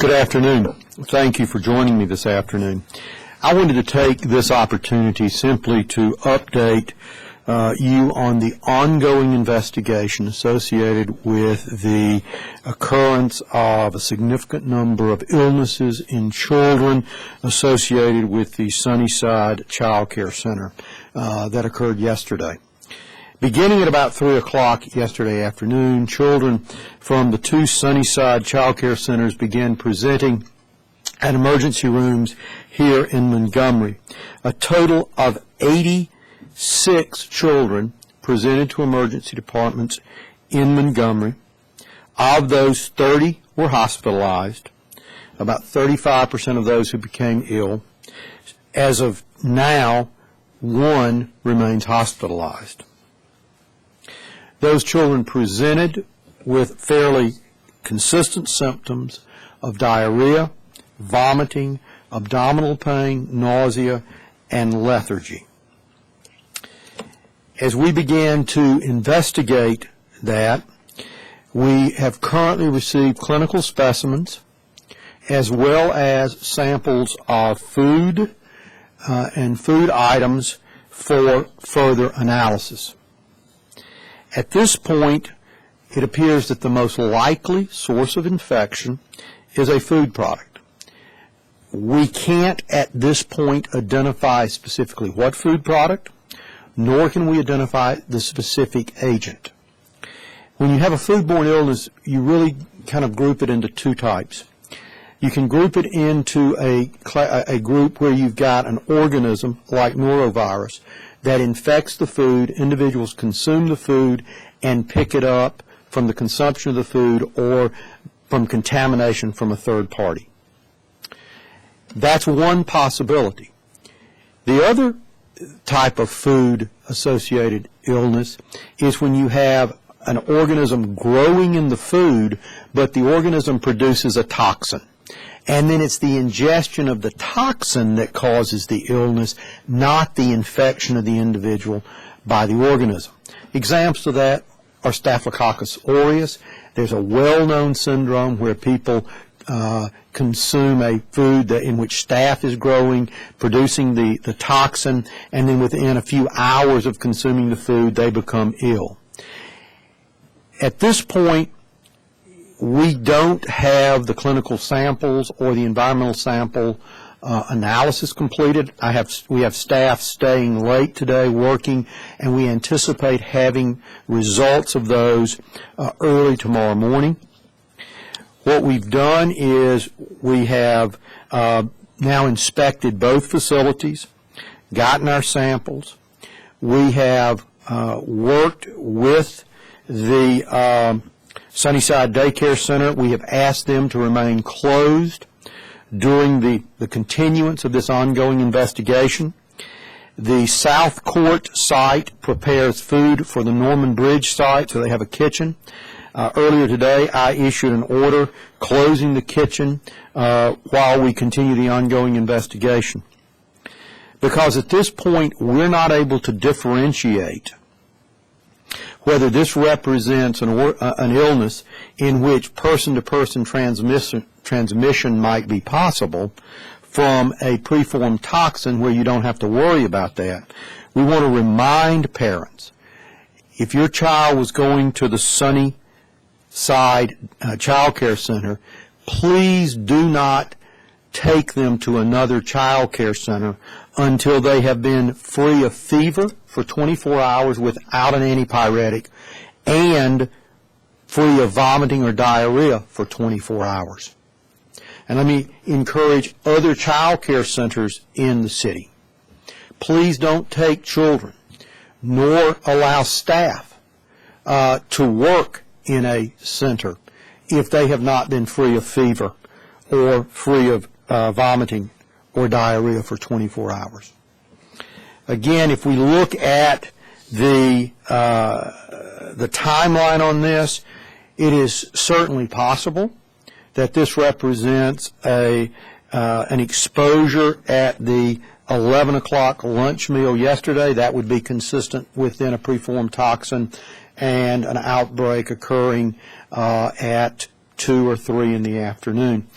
Good afternoon. Thank you for joining me this afternoon. I wanted to take this opportunity simply to update you on the ongoing investigation associated with the occurrence of a significant number of illnesses in children associated with the Sunnyside Child Care Center that occurred yesterday. Beginning at about 3 o'clock yesterday afternoon, children from the two Sunnyside Child Care Centers began presenting at emergency rooms here in Montgomery. A total of 86 children presented to emergency departments in Montgomery. Of those, 30 were hospitalized, about 35% of those who became ill. As of now, 1 remains hospitalized. Those children presented with fairly consistent symptoms of diarrhea, vomiting, abdominal pain, nausea, and lethargy. As we began to investigate that, we have currently received clinical specimens as well as samples of food and food items for further analysis. At this point, it appears that the most likely source of infection is a food product. We can't at this point identify specifically what food product, nor can we identify the specific agent. When you have a foodborne illness, you really kind of group it into two types. You can group it into a group where you've got an organism like norovirus that infects the food, individuals consume the food and pick it up from the consumption of the food or from contamination from a third party. That's one possibility. The other type of food-associated illness is when you have an organism growing in the food, but the organism produces a toxin. And then it's the ingestion of the toxin that causes the illness, not the infection of the individual by the organism. Examples of that are Staphylococcus aureus. There's a well-known syndrome where people consume a food in which staph is growing, producing the toxin, and then within a few hours of consuming the food, they become ill. At this point, we don't have the clinical samples or the environmental sample analysis completed. We have staff staying late today working, and we anticipate having results of those early tomorrow morning. What we've done is we have now inspected both facilities, gotten our samples. We have worked with the Sunnyside Daycare Center. We have asked them to remain closed during the continuance of this ongoing investigation. The South Court site prepares food for the Norman Bridge site, so they have a kitchen. Earlier today, I issued an order closing the kitchen while we continue the ongoing investigation. Because at this point, we're not able to differentiate whether this represents an illness in which person-to-person transmission might be possible from a preformed toxin where you don't have to worry about that. We want to remind parents, if your child was going to the Sunnyside Child Care Center, please do not take them to another child care center until they have been free of fever for 24 hours without an antipyretic and free of vomiting or diarrhea for 24 hours. And let me encourage other child care centers in the city. Please don't take children nor allow staff to work in a center if they have not been free of fever or free of vomiting or diarrhea for 24 hours. Again, if we look at the timeline on this, it is certainly possible that this represents an exposure at the 11 o'clock lunch meal yesterday. That would be consistent within a preformed toxin, and an outbreak occurring at 2 or 3 in the afternoon.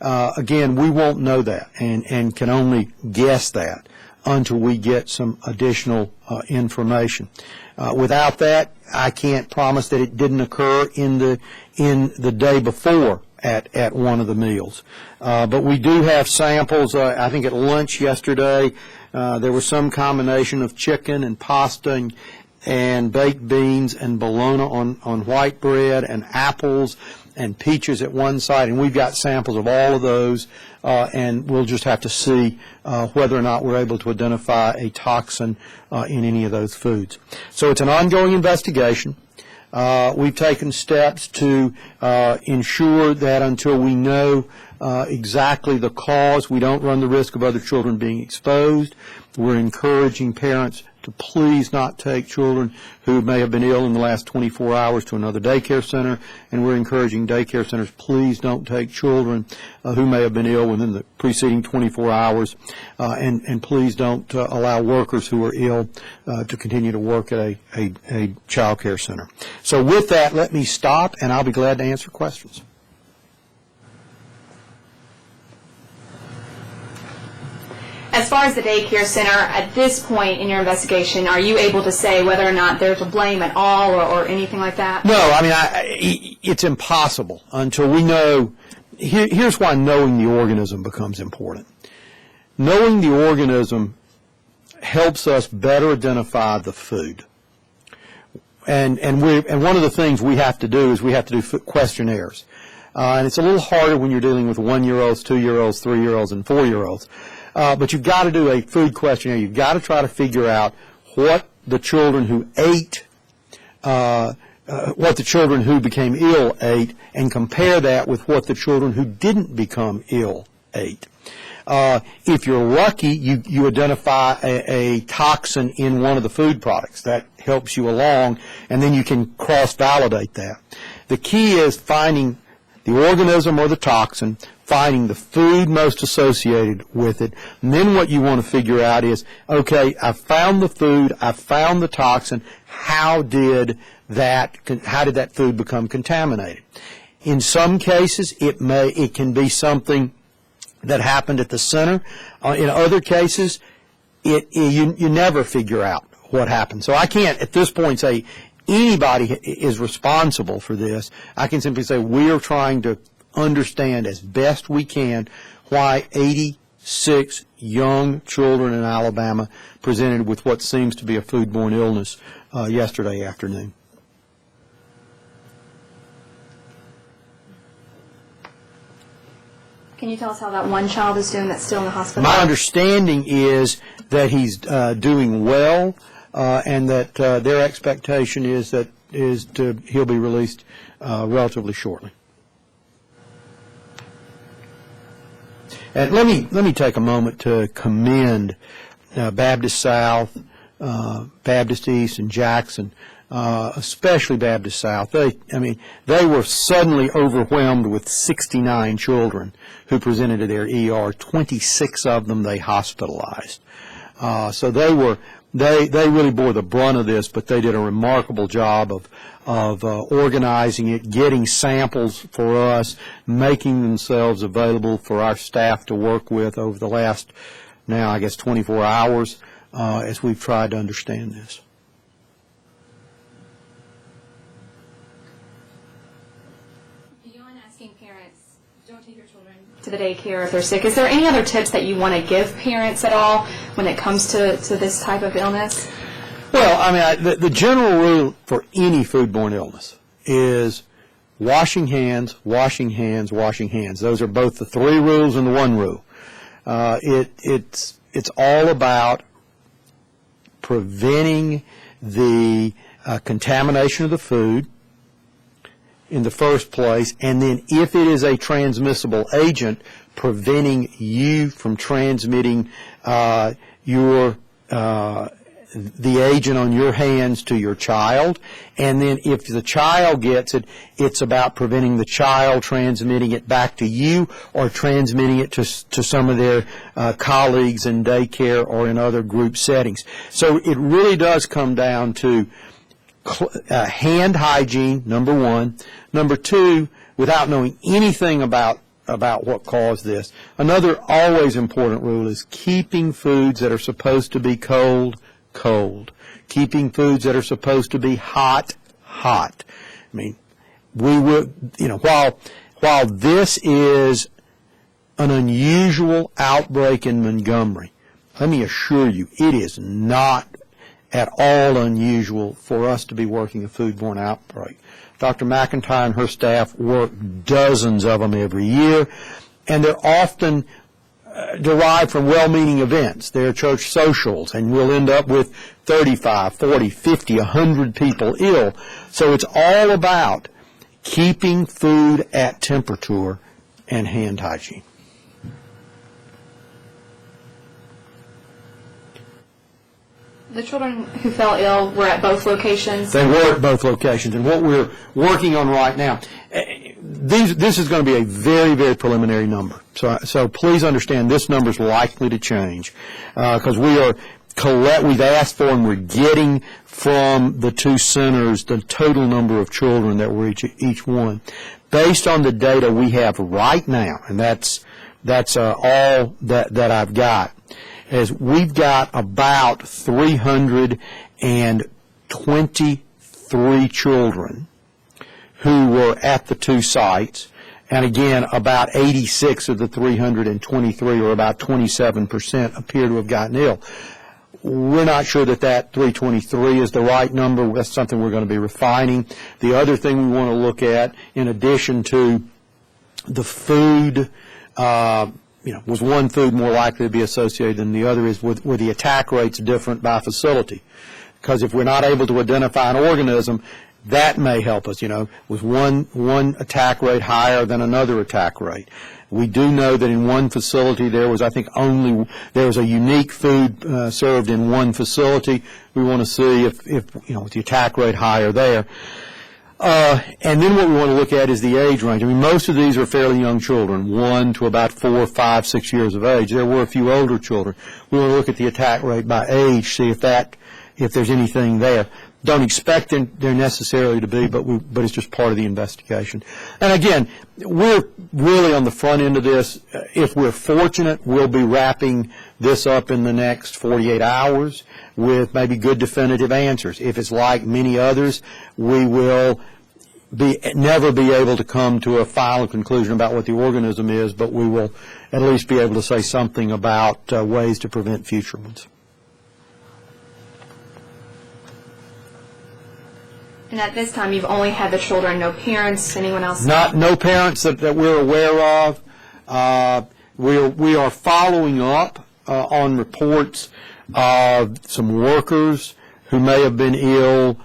Again, we won't know that and can only guess that until we get some additional information. Without that, I can't promise that it didn't occur in the day before at one of the meals. But we do have samples. I think at lunch yesterday, there was some combination of chicken and pasta and baked beans and bologna on white bread and apples and peaches at one side, and we've got samples of all of those, and we'll just have to see whether or not we're able to identify a toxin in any of those foods. So it's an ongoing investigation. We've taken steps to ensure that until we know exactly the cause, we don't run the risk of other children being exposed. We're encouraging parents to please not take children who may have been ill in the last 24 hours to another daycare center, and we're encouraging daycare centers, please don't take children who may have been ill within the preceding 24 hours, and please don't allow workers who are ill to continue to work at a child care center. So with that, let me stop, and I'll be glad to answer questions. As far as the daycare center, at this point in your investigation, are you able to say whether or not they're to blame at all or anything like that? No, I mean, it's impossible until we know. Here's why knowing the organism becomes important. Knowing the organism helps us better identify the food. And one of the things we have to do is we have to do questionnaires. And it's a little harder when you're dealing with 1-year-olds, 2-year-olds, 3-year-olds, and 4-year-olds. But you've got to do a food questionnaire. You've got to try to figure out what the children who ate, what the children who became ill ate, and compare that with what the children who didn't become ill ate. If you're lucky, you identify a toxin in one of the food products. That helps you along, and then you can cross-validate that. The key is finding the organism or the toxin, finding the food most associated with it, and then what you want to figure out is, okay, I found the food, I found the toxin, how did that food become contaminated? In some cases, it can be something that happened at the center. In other cases, you never figure out what happened. So I can't at this point say anybody is responsible for this. I can simply say we are trying to understand as best we can why 86 young children in Alabama presented with what seems to be a foodborne illness yesterday afternoon. Can you tell us how that one child is doing that's still in the hospital? My understanding is that he's doing well, and that their expectation is that he'll be released relatively shortly. And let me take a moment to commend Baptist South, Baptist East, and Jackson, especially Baptist South. They were suddenly overwhelmed with 69 children who presented to their ER. 26 of them they hospitalized. So they really bore the brunt of this, but they did a remarkable job of organizing it, getting samples for us, making themselves available for our staff to work with over the last, now I guess 24 hours, as we've tried to understand this. Beyond asking parents, don't take your children to the daycare if they're sick, is there any other tips that you want to give parents at all when it comes to this type of illness? Well, I mean, the general rule for any foodborne illness is washing hands, washing hands, washing hands. Those are both the 3 rules and the 1 rule. It's all about preventing the contamination of the food in the first place, and then if it is a transmissible agent, preventing you from transmitting the agent on your hands to your child. And then if the child gets it, it's about preventing the child transmitting it back to you or transmitting it to some of their colleagues in daycare or in other group settings. So it really does come down to hand hygiene, number 1. Number 2, without knowing anything about about what caused this. Another always important rule is keeping foods that are supposed to be cold, cold. Keeping foods that are supposed to be hot, hot. I mean, we would, while this is an unusual outbreak in Montgomery, let me assure you, it is not at all unusual for us to be working a foodborne outbreak. Dr. McIntyre and her staff work dozens of them every year, and they're often derived from well-meaning events. They're church socials, and we'll end up with 35, 40, 50, 100 people ill. So it's all about keeping food at temperature and hand hygiene. The children who fell ill were at both locations? They were at both locations. And what we're working on right now, this is going to be a very, very preliminary number. So please understand this number is likely to change because we've asked for and we're getting from the two centers the total number of children that were each one. Based on the data we have right now, and that's all that I've got, is we've got about 323 children who were at the two sites, and again, about 86 of the 323, or about 27%, appear to have gotten ill. We're not sure that 323 is the right number. That's something we're going to be refining. The other thing we want to look at, in addition to the food, was one food more likely to be associated than the other, is were the attack rates different by facility? Because if we're not able to identify an organism, that may help us. Was one attack rate higher than another attack rate? We do know that in one facility there was, a unique food served in one facility. We want to see if the attack rate higher there. And then what we want to look at is the age range. I mean, most of these are fairly young children, 1 to about 4, 5, 6 years of age. There were a few older children. We want to look at the attack rate by age, see if there's anything there. Don't expect there necessarily to be, but it's just part of the investigation. And again, we're really on the front end of this. If we're fortunate, we'll be wrapping this up in the next 48 hours with maybe good definitive answers. If it's like many others, we will never be able to come to a final conclusion about what the organism is, but we will at least be able to say something about ways to prevent future ones. And at this time, you've only had the children, no parents, anyone else? No parents that we're aware of. We are following up on reports of some workers who may have been ill,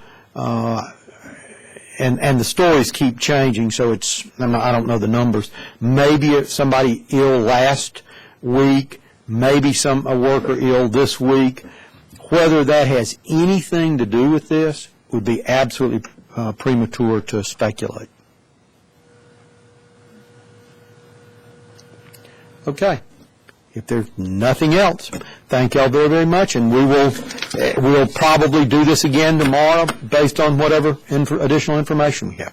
and the stories keep changing, so I don't know the numbers. Maybe somebody ill last week, maybe a worker ill this week. Whether that has anything to do with this would be absolutely premature to speculate. Okay. If there's nothing else, thank y'all very, very much, and we'll probably do this again tomorrow based on whatever additional information we have.